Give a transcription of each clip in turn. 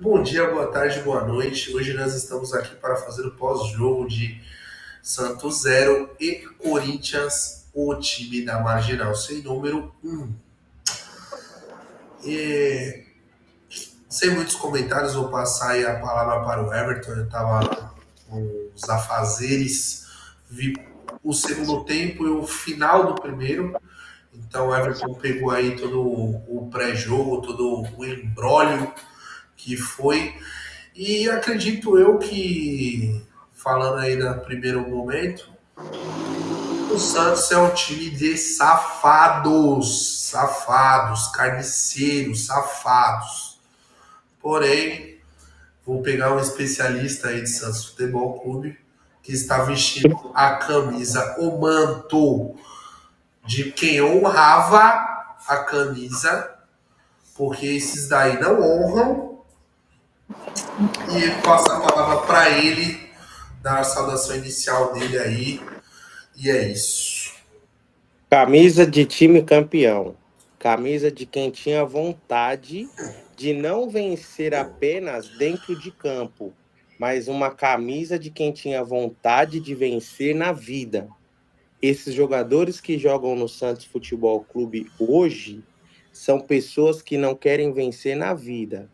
Bom dia, boa tarde, boa noite. Hoje nós estamos aqui para fazer o pós-jogo de Santos 0 e Corinthians, o time da Marginal, sem número um. E sem muitos comentários, vou passar aí a palavra para o Everton. Eu estava com os afazeres, vi o segundo tempo e o final do primeiro. Então o Everton pegou aí todo o pré-jogo, todo o embrólio que foi. E acredito eu que, falando aí no primeiro momento, o Santos é um time de safados, safados, carniceiros, safados. Porém, vou pegar um especialista aí de Santos Futebol Clube que está vestindo a camisa, o manto de quem honrava a camisa, porque esses daí não honram, e passo a palavra para ele dar a saudação inicial dele aí. E é isso. Camisa de time campeão. Camisa de quem tinha vontade de não vencer apenas dentro de campo, mas uma camisa de quem tinha vontade de vencer na vida. Esses jogadores que jogam no Santos Futebol Clube hoje são pessoas que não querem vencer na vida.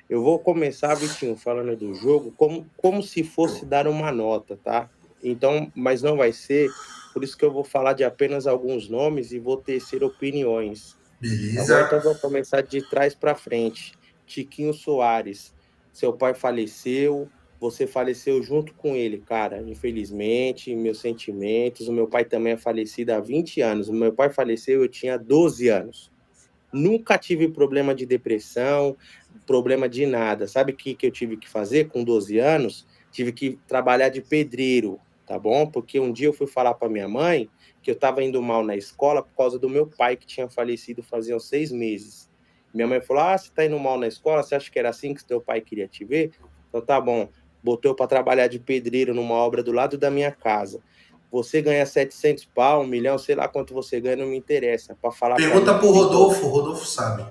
Eu vou começar, Vitinho, falando do jogo, como se fosse dar uma nota, tá? Então, mas não vai ser, por isso que eu vou falar de apenas alguns nomes e vou tecer opiniões, tá bom? Beleza? Então, vou começar de trás para frente. Tiquinho Soares, seu pai faleceu, você faleceu junto com ele, cara. Infelizmente, meus sentimentos. O meu pai também é falecido há 20 anos. O meu pai faleceu, eu tinha 12 anos. Nunca tive problema de depressão, problema de nada. Sabe o que eu tive que fazer com 12 anos? Tive que trabalhar de pedreiro, tá bom? Porque um dia eu fui falar para minha mãe que eu estava indo mal na escola por causa do meu pai, que tinha falecido fazia uns 6 meses. Minha mãe falou: Ah, você está indo mal na escola? Você acha que era assim que seu pai queria te ver? Então tá bom. Botou para trabalhar de pedreiro numa obra do lado da minha casa. Você ganha 700 pau, 1 milhão, sei lá quanto você ganha, não me interessa. Para falar para mim Pergunta que pro tem Rodolfo, o Rodolfo sabe.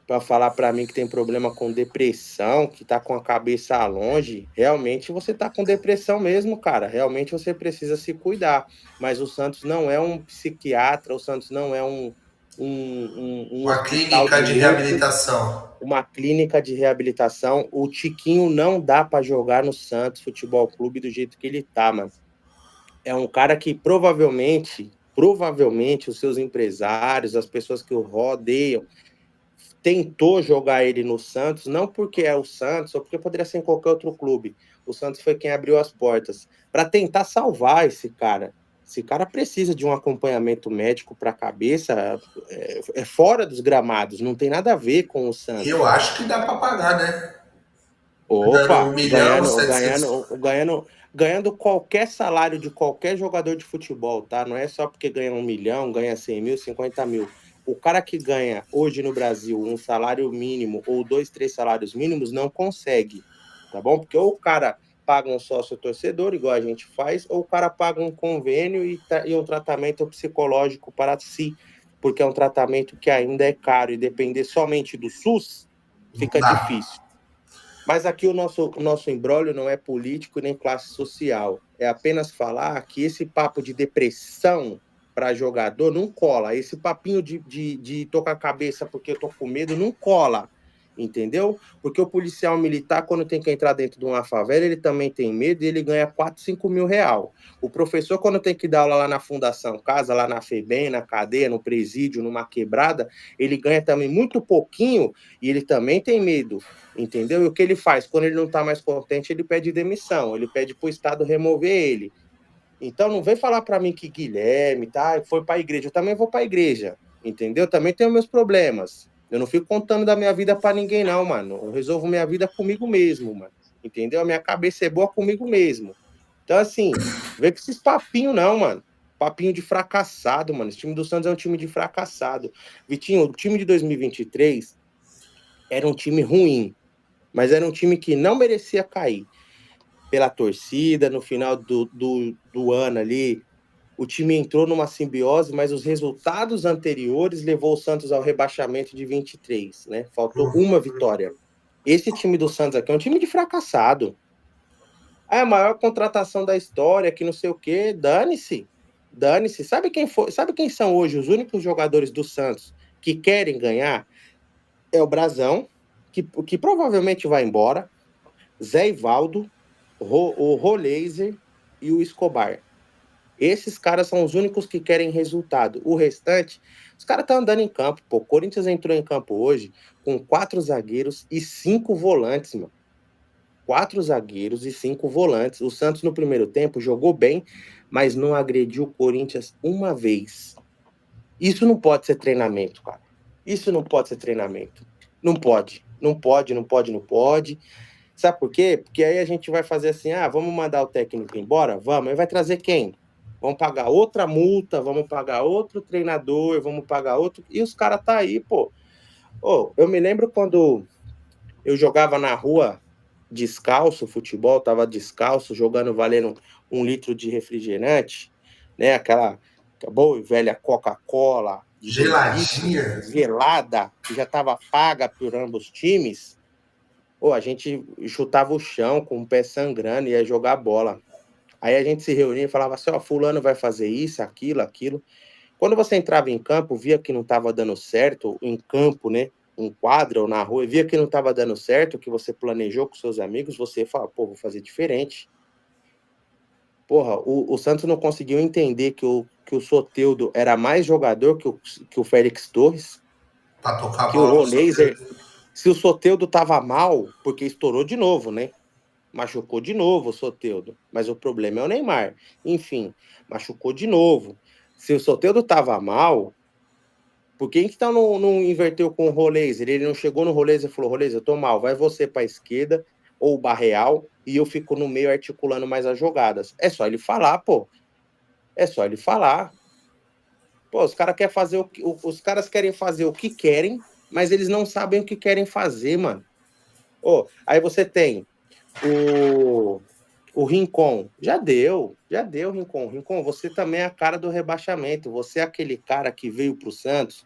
para falar para mim que tem problema com depressão, que tá com a cabeça longe, realmente você tá com depressão mesmo, cara. Realmente você precisa se cuidar. Mas o Santos não é um psiquiatra, o Santos não é um Uma hospital clínica de de louco, reabilitação. uma clínica de reabilitação. O Tiquinho não dá para jogar no Santos Futebol Clube do jeito que ele tá, mano. É um cara que provavelmente os seus empresários, as pessoas que o rodeiam, tentou jogar ele no Santos, não porque é o Santos, ou porque poderia ser em qualquer outro clube. O Santos foi quem abriu as portas para tentar salvar esse cara. Esse cara precisa de um acompanhamento médico para a cabeça, é fora dos gramados, não tem nada a ver com o Eu Santos. acho que dá para pagar, né? Dando um Opa, milhão, ganhando, 700. ganhando, ganhando, ganhando qualquer salário de qualquer jogador de futebol, tá? Não é só porque ganha 1 milhão, ganha 100 mil, 50 mil. O cara que ganha hoje no Brasil um salário mínimo ou dois, três salários mínimos não consegue, tá bom? Porque ou o cara paga um sócio torcedor, igual a gente faz, ou o cara paga um convênio e um tratamento psicológico para si, porque é um tratamento que ainda é caro e depender somente do SUS Não fica dá. difícil. Mas aqui o nosso imbróglio não é político nem classe social. É apenas falar que esse papo de depressão para jogador não cola. Esse papinho de tocar a cabeça porque eu tô com medo não cola. Entendeu? Porque o policial militar, quando tem que entrar dentro de uma favela, ele também tem medo e ele ganha 4, 5 mil real. O professor, quando tem que dar aula lá na Fundação Casa, lá na FEBEM, na cadeia, no presídio, numa quebrada, ele ganha também muito pouquinho e ele também tem medo. Entendeu? E o que ele faz? Quando ele não está mais contente, ele pede demissão, ele pede para o Estado remover ele. Então não vem falar para mim que Guilherme tá, foi para a igreja. Eu também vou para a igreja, entendeu? Eu também tenho meus problemas. Eu não fico contando da minha vida para ninguém, não, mano. Eu resolvo minha vida comigo mesmo, mano. Entendeu? A minha cabeça é boa comigo mesmo. Então, assim, vem com esses papinhos, não, mano. Papinho de fracassado, mano. Esse time do Santos é um time de fracassado. Vitinho, o time de 2023 era um time ruim, mas era um time que não merecia cair pela torcida. No final do ano ali, o time entrou numa simbiose, mas os resultados anteriores levou o Santos ao rebaixamento de 23, né? Faltou uma vitória. Esse time do Santos aqui é um time de fracassado. É a maior contratação da história, que não sei o quê. Dane-se. Dane-se. Sabe quem são hoje os únicos jogadores do Santos que querem ganhar? É o Brasão, que provavelmente vai embora, Zé Ivaldo, o Roleiser e o Escobar. Esses caras são os únicos que querem resultado. O restante, os caras estão andando em campo. Pô, o Corinthians entrou em campo hoje com 4 zagueiros e 5 volantes, mano. 4 zagueiros e 5 volantes. O Santos, no primeiro tempo, jogou bem, mas não agrediu o Corinthians uma vez. Isso não pode ser treinamento, cara. Isso não pode ser treinamento. Não pode. Não pode, não pode, não pode. Sabe por quê? Porque aí a gente vai fazer assim, vamos mandar o técnico embora? Vamos. Aí vai trazer quem? Vamos pagar outra multa, vamos pagar outro treinador, vamos pagar outro... E os caras tá aí, pô. Eu me lembro quando eu jogava na rua descalço, futebol, tava descalço, jogando valendo 1 litro de refrigerante, né? Aquela boa e velha Coca-Cola de 2 litros, Geladinha. gelada, que já estava paga por ambos os times. A gente chutava o chão com o pé sangrando e ia jogar bola. Aí a gente se reunia e falava assim, fulano vai fazer isso, aquilo, aquilo. Quando você entrava em campo, via que não estava dando certo, em campo, né? Em quadra ou na rua, via que não estava dando certo, que você planejou com seus amigos, você fala, vou fazer diferente. Porra, o Santos não conseguiu entender que o Soteldo era mais jogador que o Félix Torres, Pra tocar a que o bola pro Roleiser, Soteldo. se o Soteldo tava mal, porque estourou de novo, né? Machucou de novo o Soteldo, mas o problema é o Neymar. Enfim, machucou de novo. Se o Soteldo tava mal, por que então não inverteu com o Roleiser? Ele não chegou no Roleiser e falou, Roleiser, eu tô mal, vai você pra esquerda ou o Barreal e eu fico no meio articulando mais as jogadas. É só ele falar, pô. É só ele falar. Pô, os caras querem fazer o que querem, mas eles não sabem o que querem fazer, mano. Aí você tem o Rincon. Já deu, Rincon. Rincon, você também é a cara do rebaixamento. Você é aquele cara que veio pro Santos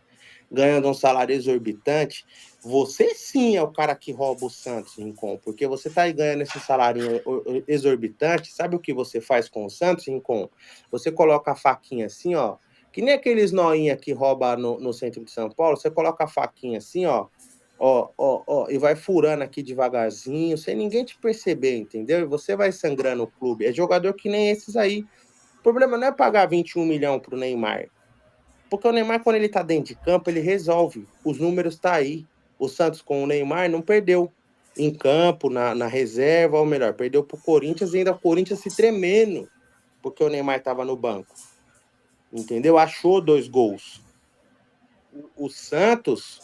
ganhando um salário exorbitante. Você sim é o cara que rouba o Santos, Rincon, porque você tá aí ganhando esse salário exorbitante. Sabe o que você faz com o Santos, Rincon? Você coloca a faquinha assim, ó, que nem aqueles noinha que rouba no centro de São Paulo. Você coloca a faquinha assim, ó, e vai furando aqui devagarzinho, sem ninguém te perceber, entendeu? E você vai sangrando o clube. É jogador que nem esses aí. O problema não é pagar 21 milhões pro Neymar. Porque o Neymar, quando ele tá dentro de campo, ele resolve. Os números tá aí. O Santos com o Neymar não perdeu. Em campo, na reserva, ou melhor, perdeu pro Corinthians e ainda o Corinthians se tremendo, porque o Neymar tava no banco. Entendeu? Achou 2 gols. O Santos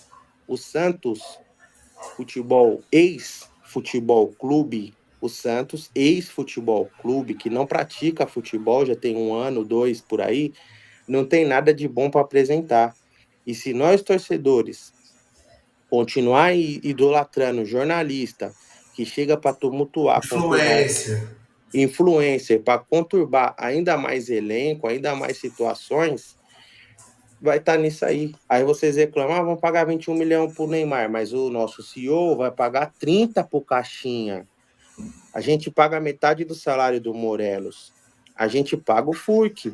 Futebol, ex-futebol clube, o Santos, ex-futebol clube, que não pratica futebol, já tem 1 ano, 2 por aí, não tem nada de bom para apresentar. E se nós, torcedores, continuar idolatrando jornalista que chega para tumultuar, conturbar, Influência. influencer, para conturbar ainda mais elenco, ainda mais situações, vai estar nisso aí. Aí vocês reclamam, vamos pagar 21 milhões pro Neymar, mas o nosso CEO vai pagar 30 pro Caixinha. A gente paga metade do salário do Morelos. A gente paga o Furk,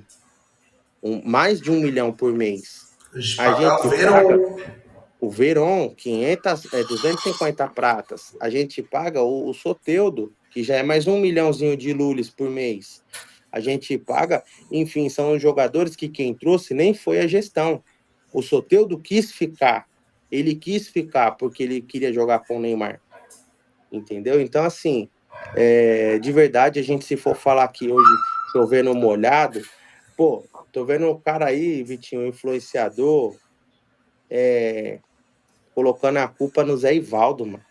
mais de 1 milhão por mês. A gente A pagar gente o paga Verón. o Veron, 250 pratas. A gente paga o Soteldo, que já é mais 1 milhãozinho de lules por mês. A gente paga, enfim, são os jogadores que quem trouxe nem foi a gestão. O Soteldo quis ficar. Ele quis ficar porque ele queria jogar com o Neymar. Entendeu? Então, assim, de verdade, a gente, se for falar aqui hoje, chovendo molhado, pô, tô vendo o cara aí, Vitinho, influenciador, colocando a culpa no Zé Ivaldo, mano.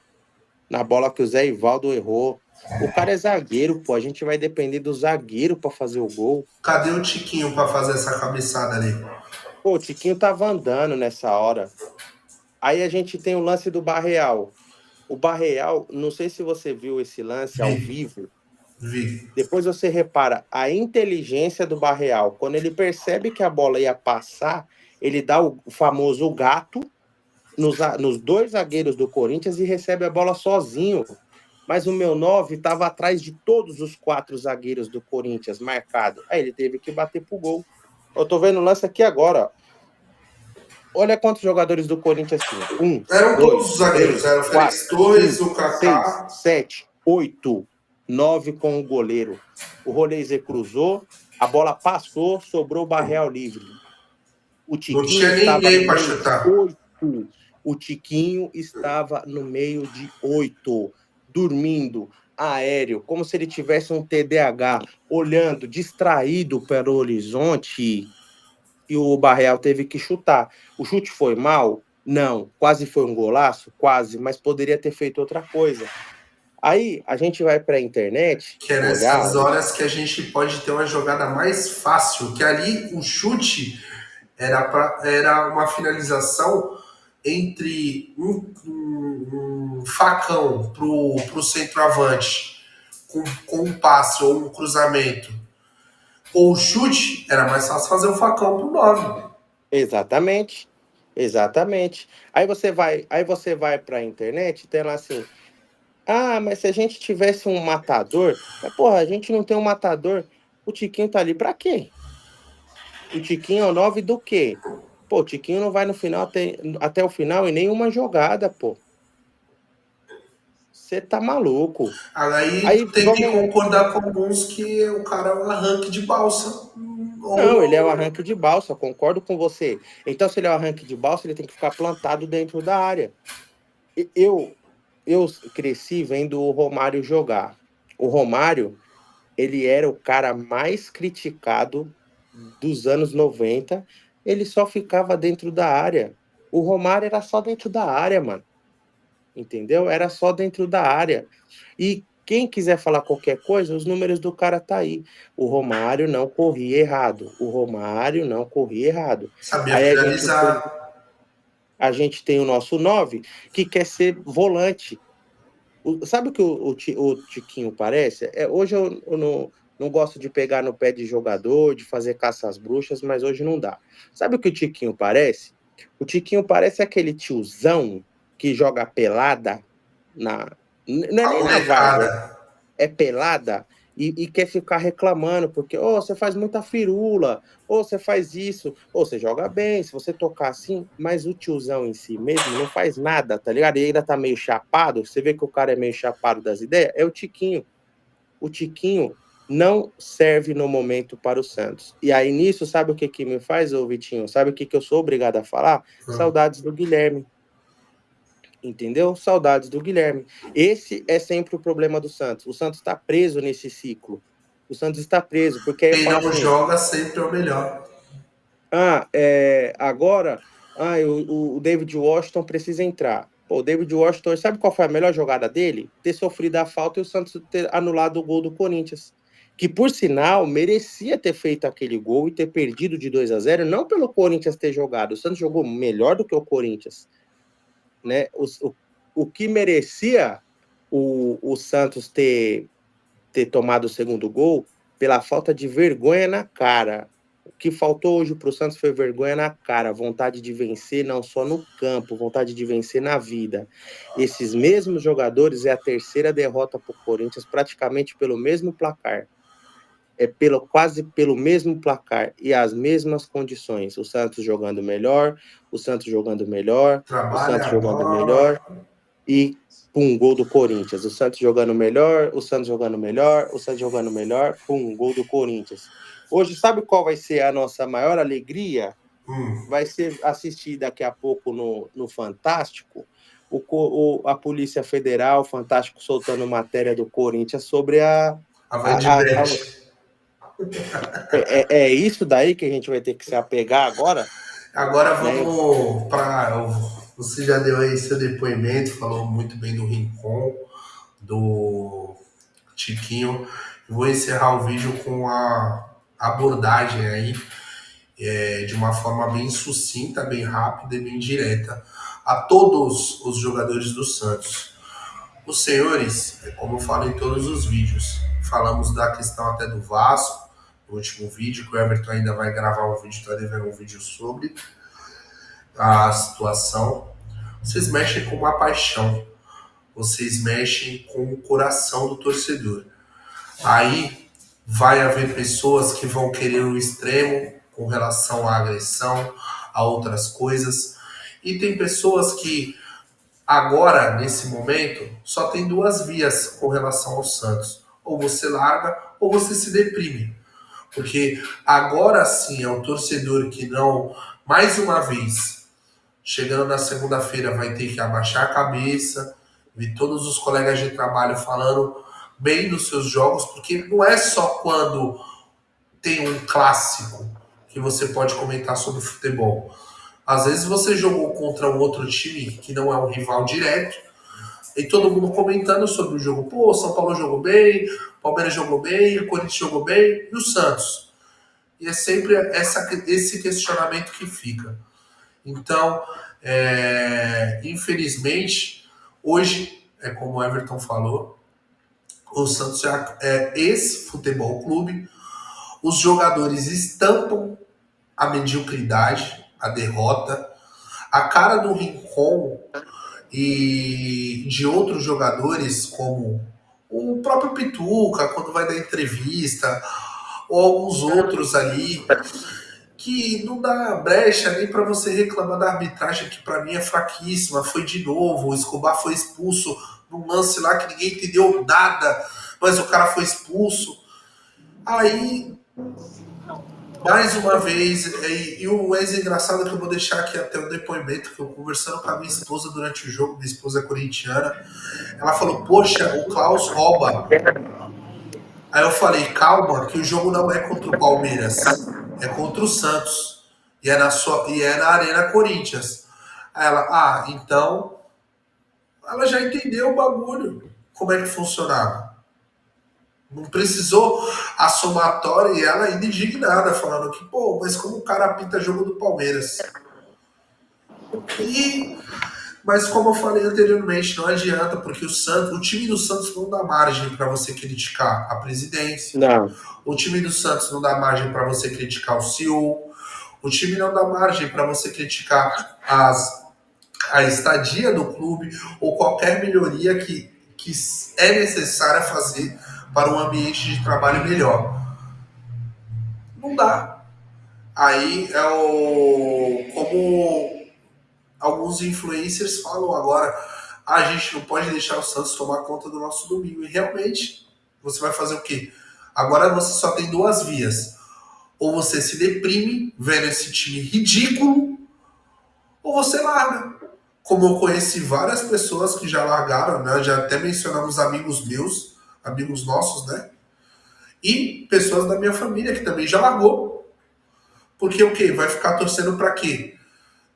Na bola que o Zé Ivaldo errou. O cara é zagueiro, pô. A gente vai depender do zagueiro para fazer o gol. Cadê o Tiquinho pra fazer essa cabeçada ali? Pô, o Tiquinho tava andando nessa hora. Aí a gente tem o lance do Barreal. O Barreal, não sei se você viu esse lance ao Vi, vivo. vi. Depois você repara a inteligência do Barreal. Quando ele percebe que a bola ia passar, ele dá o famoso gato nos 2 zagueiros do Corinthians e recebe a bola sozinho. Mas o meu 9 estava atrás de todos os 4 zagueiros do Corinthians, marcado. Aí ele teve que bater pro gol. Eu tô vendo o lance aqui agora, ó. Olha quantos jogadores do Corinthians tinha. 1, Eram todos 2, os zagueiros, 3, era o 4, Félix Torres, 5, o 6, Kaká. 7, 8, 9 com o goleiro. O Rolezê cruzou, a bola passou, sobrou o Barreal livre. O Não Tiquinho tinha estava no ninguém para meio de chutar. 8. O Tiquinho estava no meio de 8, dormindo, aéreo, como se ele tivesse um TDAH, olhando, distraído pelo horizonte, e o Barreal teve que chutar. O chute foi mal? Não. Quase foi um golaço? Quase, mas poderia ter feito outra coisa. Aí a gente vai para a internet Que é olhar. nessas horas que a gente pode ter uma jogada mais fácil, que ali o chute era uma finalização entre um facão pro centroavante com um passe ou um cruzamento ou o chute, era mais fácil fazer o facão pro 9. Exatamente, exatamente. Aí você vai para a internet e tem lá assim: ah, mas se a gente tivesse um matador, mas porra, a gente não tem um matador. O Tiquinho tá ali para quê? O Tiquinho é o 9 do quê? Pô, o Tiquinho não vai no final até o final em nenhuma jogada, pô. Você tá maluco. Aí tu Aí tem que vamos. concordar com alguns que o cara é um arranque de balsa. Não, ele é o Ou arranque de balsa, concordo com você. Então, se ele é o arranque de balsa, ele tem que ficar plantado dentro da área. Eu, eu cresci vendo o Romário jogar. O Romário, ele era o cara mais criticado dos anos 90. Ele só ficava dentro da área. O Romário era só dentro da área, mano. Entendeu? Era só dentro da área. E quem quiser falar qualquer coisa, os números do cara tá aí. O Romário não corria errado. O Romário não corria errado. sabia Aí finalizar. a gente tem o nosso 9 que quer ser volante. Sabe o que o Tiquinho parece? Hoje eu não gosto de pegar no pé de jogador, de fazer caça às bruxas, mas hoje não dá. Sabe o que o Tiquinho parece? O Tiquinho parece aquele tiozão que joga pelada na. Não é A nem na molecada. várzea, é pelada e quer ficar reclamando, porque oh, você faz muita firula, ou você faz isso, ou você joga bem, se você tocar assim, mas o tiozão em si mesmo não faz nada, tá ligado? E ainda tá meio chapado, você vê que o cara é meio chapado das ideias, é o Tiquinho. O Tiquinho não serve no momento para o Santos. E aí nisso, sabe o que que me faz, ô Vitinho? Sabe o que que eu sou obrigado a falar? Saudades do Guilherme. Entendeu? Saudades do Guilherme. Esse é sempre o problema do Santos. O Santos está preso nesse ciclo. O Santos está preso, porque aí Quem fala não assim: joga sempre é o melhor. agora o David Washington precisa entrar. Pô, o David Washington, sabe qual foi a melhor jogada dele? Ter sofrido a falta e o Santos ter anulado o gol do Corinthians. Que, por sinal, merecia ter feito aquele gol e ter perdido de 2-0, não pelo Corinthians ter jogado. O Santos jogou melhor do que o Corinthians, né? O que merecia o Santos ter tomado o segundo gol pela falta de vergonha na cara. O que faltou hoje para o Santos foi vergonha na cara, vontade de vencer não só no campo, vontade de vencer na vida. Esses mesmos jogadores é a terceira derrota para o Corinthians, praticamente pelo mesmo placar. Quase pelo mesmo placar e as mesmas condições. O Santos jogando melhor, o Santos jogando melhor, o Trabalha Santos a jogando bola. melhor e pum, gol do Corinthians. O Santos jogando melhor, o Santos jogando melhor, o Santos jogando melhor, pum, gol do Corinthians. Hoje, sabe qual vai ser a nossa maior alegria? Hum, Vai ser assistir daqui a pouco no Fantástico a Polícia Federal, o Fantástico soltando matéria do Corinthians sobre a a, a, Vandibet. a é isso daí que a gente vai ter que se apegar agora, Agora né? vamos para. Você já deu aí seu depoimento, falou muito bem do Rincon, do Tiquinho. Eu vou encerrar o vídeo com a abordagem aí, de uma forma bem sucinta, bem rápida e bem direta a todos os jogadores do Santos. Os senhores, como eu falo em todos os vídeos, falamos da questão até do Vasco, no último vídeo, que o Everton ainda vai gravar um vídeo, está devendo um vídeo sobre a situação. vocês mexem com uma paixão, vocês mexem com o coração do torcedor. Aí vai haver pessoas que vão querer o extremo com relação à agressão, a outras coisas. E tem pessoas que agora, nesse momento, só tem duas vias com relação ao Santos. Ou você larga ou você se deprime. Porque agora sim é o torcedor que não, mais uma vez, chegando na segunda-feira, vai ter que abaixar a cabeça, ver todos os colegas de trabalho falando bem dos seus jogos, porque não é só quando tem um clássico que você pode comentar sobre futebol. Às vezes você jogou contra um outro time que não é um rival direto, e todo mundo comentando sobre o jogo. Pô, o São Paulo jogou bem, o Palmeiras jogou bem, o Corinthians jogou bem, e o Santos? E é sempre esse questionamento que fica. Então, infelizmente, hoje, é como o Everton falou, o Santos é esse futebol clube. Os jogadores estampam a mediocridade, a derrota. A cara do Rincon e de outros jogadores, como o próprio Pituca, quando vai dar entrevista, ou alguns outros ali, que não dá brecha nem para você reclamar da arbitragem, que para mim é fraquíssima. Foi de novo, o Escobar foi expulso num lance lá que ninguém entendeu nada, mas o cara foi expulso. Aí, mais uma vez, e o mais engraçado é que eu vou deixar aqui até o depoimento, que eu conversando com a minha esposa durante o jogo, minha esposa é corintiana, ela falou, poxa, o Klaus rouba. Aí eu falei, calma, que o jogo não é contra o Palmeiras, é contra o Santos. E é na Arena Corinthians. Aí ela, então ela já entendeu o bagulho, como é que funcionava. Não precisou a somatória e ela ainda indignada, falando que, pô, mas como o cara apita jogo do Palmeiras? Mas como eu falei anteriormente, não adianta, porque o time do Santos não dá margem para você criticar a presidência. Não. O time do Santos não dá margem para você criticar o CEO. O time não dá margem para você criticar a estadia do clube ou qualquer melhoria que é necessária fazer para um ambiente de trabalho melhor. Não dá. Aí é como alguns influencers falam agora, a gente não pode deixar o Santos tomar conta do nosso domingo. E realmente, você vai fazer o quê? Agora você só tem duas vias. Ou você se deprime vendo esse time ridículo, ou você larga. Como eu conheci várias pessoas que já largaram, né? Já até mencionamos amigos meus, amigos nossos, né? E pessoas da minha família que também já largou. Porque o quê? Vai ficar torcendo para quê?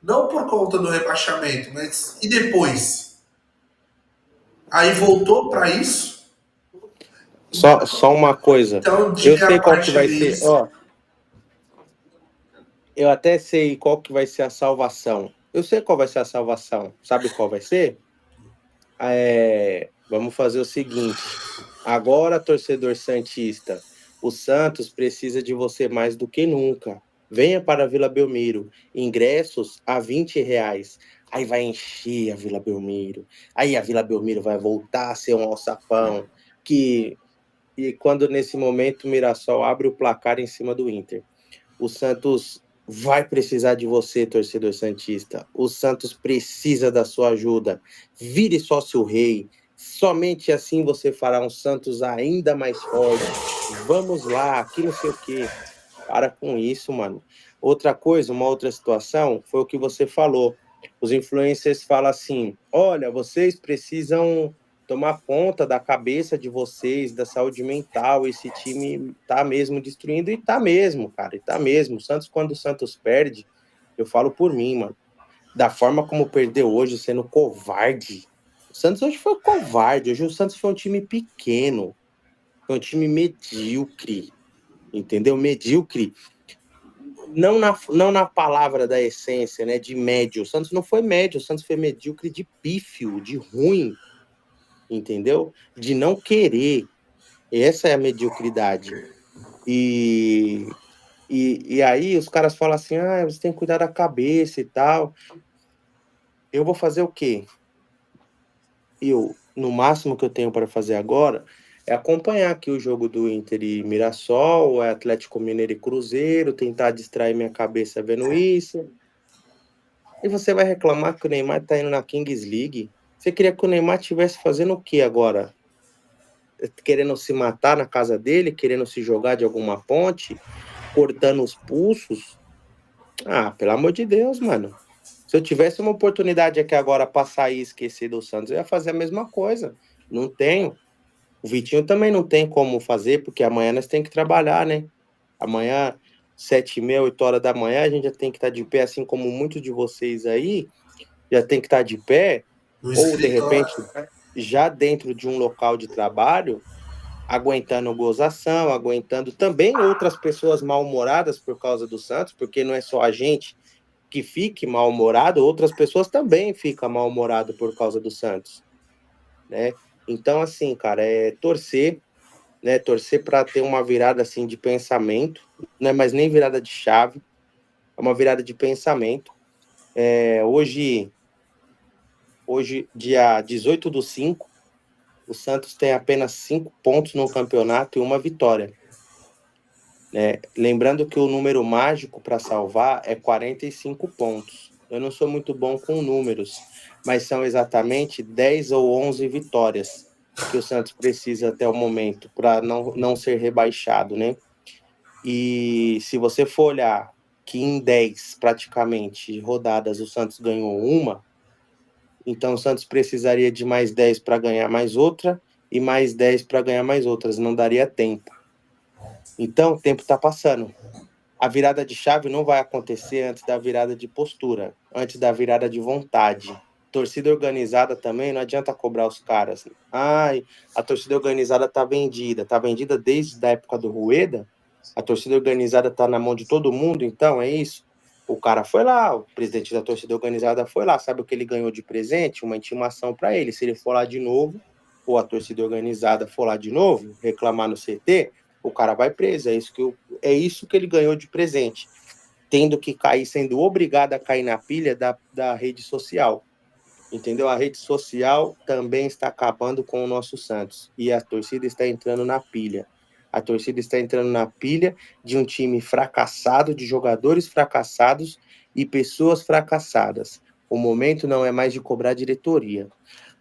Não por conta do rebaixamento, mas e depois? Aí voltou para isso? Só uma coisa. Então, de Eu minha sei qual que parte vai é ser, isso. ó. Eu até sei qual que vai ser a salvação. Eu sei qual vai ser a salvação. Sabe qual vai ser? Vamos fazer o seguinte. Agora, torcedor santista, o Santos precisa de você mais do que nunca. Venha para a Vila Belmiro. Ingressos a R$ 20. Aí vai encher a Vila Belmiro. Aí a Vila Belmiro vai voltar a ser um alçapão. E quando nesse momento o Mirassol abre o placar em cima do Inter. O Santos vai precisar de você, torcedor santista. O Santos precisa da sua ajuda. Vire sócio rei. Somente assim você fará um Santos ainda mais forte. Vamos lá, que não sei o quê. Para com isso, mano. Outra coisa, uma outra situação, foi o que você falou. Os influencers falam assim: olha, vocês precisam tomar conta da cabeça de vocês, da saúde mental. Esse time tá mesmo destruindo, e tá mesmo, cara, e tá mesmo. O Santos, quando o Santos perde, eu falo por mim, mano, da forma como perdeu hoje, sendo covarde. O Santos hoje foi covarde. Hoje o Santos foi um time pequeno, foi um time medíocre, entendeu? Medíocre. Não na palavra da essência, né, de médio. O Santos não foi médio, o Santos foi medíocre de pífio, de ruim, entendeu? De não querer. Essa é a mediocridade. E aí os caras falam assim, você tem que cuidar da cabeça e tal. eu vou fazer o quê? No máximo que eu tenho para fazer agora é acompanhar aqui o jogo do Inter e Mirassol, Atlético Mineiro e Cruzeiro, tentar distrair minha cabeça vendo isso. E você vai reclamar que o Neymar tá indo na Kings League? Você queria que o Neymar estivesse fazendo o quê agora? Querendo se matar na casa dele, querendo se jogar de alguma ponte, cortando os pulsos? Ah, pelo amor de Deus, mano. Se eu tivesse uma oportunidade aqui agora para sair e esquecer do Santos, eu ia fazer a mesma coisa. Não tenho. O Vitinho também não tem como fazer, porque amanhã nós temos que trabalhar, né? Amanhã, 7h30, 8 horas da manhã, a gente já tem que estar de pé, assim como muitos de vocês aí, já tem que estar de pé, No ou de escritório. repente, já dentro de um local de trabalho, aguentando gozação, aguentando também outras pessoas mal-humoradas por causa do Santos, porque não é só a gente que fique mal-humorado, outras pessoas também ficam mal-humorado por causa do Santos, né? Então, assim, cara, é torcer, né? Torcer para ter uma virada assim de pensamento, não é mais nem virada de chave, é uma virada de pensamento. Hoje, dia 18/5, o Santos tem apenas 5 pontos no campeonato e uma vitória, né? Lembrando que o número mágico para salvar é 45 pontos. Eu não sou muito bom com números, mas são exatamente 10 ou 11 vitórias que o Santos precisa até o momento para não ser rebaixado, né? E se você for olhar que em 10 praticamente rodadas o Santos ganhou uma, então o Santos precisaria de mais 10 para ganhar mais outra e mais 10 para ganhar mais outras, não daria tempo. Então o tempo está passando. A virada de chave não vai acontecer antes da virada de postura, antes da virada de vontade. Torcida organizada também, não adianta cobrar os caras. Ai, a torcida organizada tá vendida desde a época do Rueda. A torcida organizada tá na mão de todo mundo, então é isso. O cara foi lá, o presidente da torcida organizada foi lá, sabe o que ele ganhou de presente? Uma intimação para ele. Se ele for lá de novo, ou a torcida organizada for lá de novo, reclamar no CT, o cara vai preso. É isso que ele ganhou de presente, tendo que cair, sendo obrigado a cair na pilha da rede social. Entendeu? A rede social também está acabando com o nosso Santos. E a torcida está entrando na pilha. A torcida está entrando na pilha de um time fracassado, de jogadores fracassados e pessoas fracassadas. O momento não é mais de cobrar diretoria.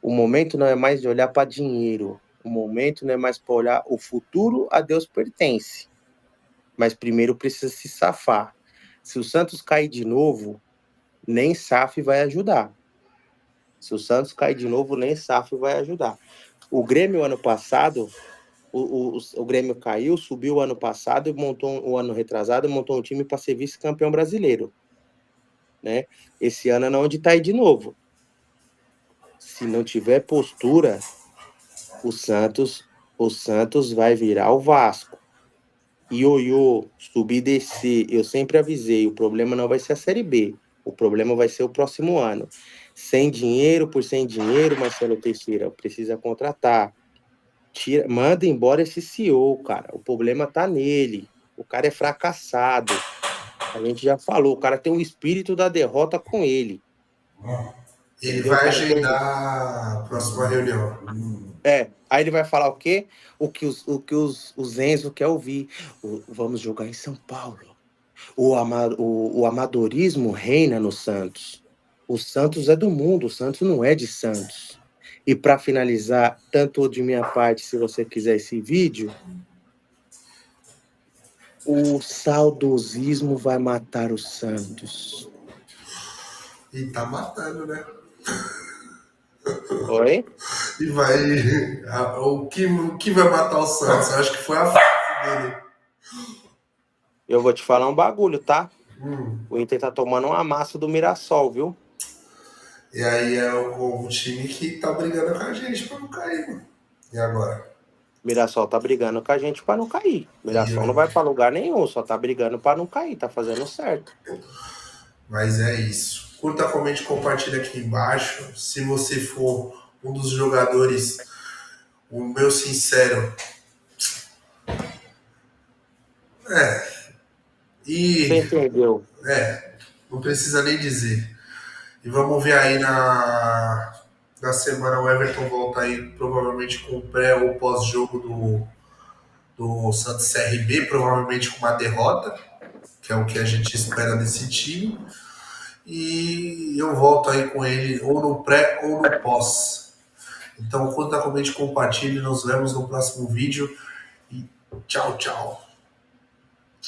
O momento não é mais de olhar para dinheiro. O momento não é mais para olhar o futuro, a Deus pertence. Mas primeiro precisa se safar. Se o Santos cair de novo, nem SAF vai ajudar. Se o Santos cair de novo, nem SAF vai ajudar. O Grêmio, ano passado, o Grêmio caiu, subiu o ano passado e montou o ano retrasado, montou um time para ser vice-campeão brasileiro, né? Esse ano é onde está aí de novo. Se não tiver postura, o Santos vai virar o Vasco. Ioiô, subir e descer. Eu sempre avisei, o problema não vai ser a Série B. O problema vai ser o próximo ano. Sem dinheiro por sem dinheiro, Marcelo Teixeira, precisa contratar. Manda embora esse CEO, cara. O problema tá nele. O cara é fracassado. A gente já falou, o cara tem o espírito da derrota com ele. Ele Entendeu? O vai cara tem. agendar a próxima reunião. Aí ele vai falar o quê? O que os Enzo quer ouvir. Vamos jogar em São Paulo. O amadorismo reina no Santos. O Santos é do mundo, o Santos não é de Santos. E para finalizar, tanto de minha parte, se você quiser esse vídeo, o saudosismo vai matar o Santos. E tá matando, né? Oi? E vai. O que vai matar o Santos? Eu acho que foi a fase dele. Eu vou te falar um bagulho, tá? Hum. O Inter tá tomando uma massa do Mirassol, viu? E aí é o time que tá brigando com a gente pra não cair, mano. E agora? Mirassol tá brigando com a gente pra não cair. E Mirassol não eu... vai pra lugar nenhum, só tá brigando pra não cair, tá fazendo certo. Mas é isso. Curta, comente, compartilha aqui embaixo. Se você for um dos jogadores, o meu sincero. Você E entendeu? não precisa nem dizer. E vamos ver aí na semana o Everton volta aí provavelmente com o pré ou pós-jogo do Santos CRB, provavelmente com uma derrota, que é o que a gente espera desse time. E eu volto aí com ele ou no pré ou no pós. Então, conta, comente, compartilhe. Nos vemos no próximo vídeo. E tchau, tchau.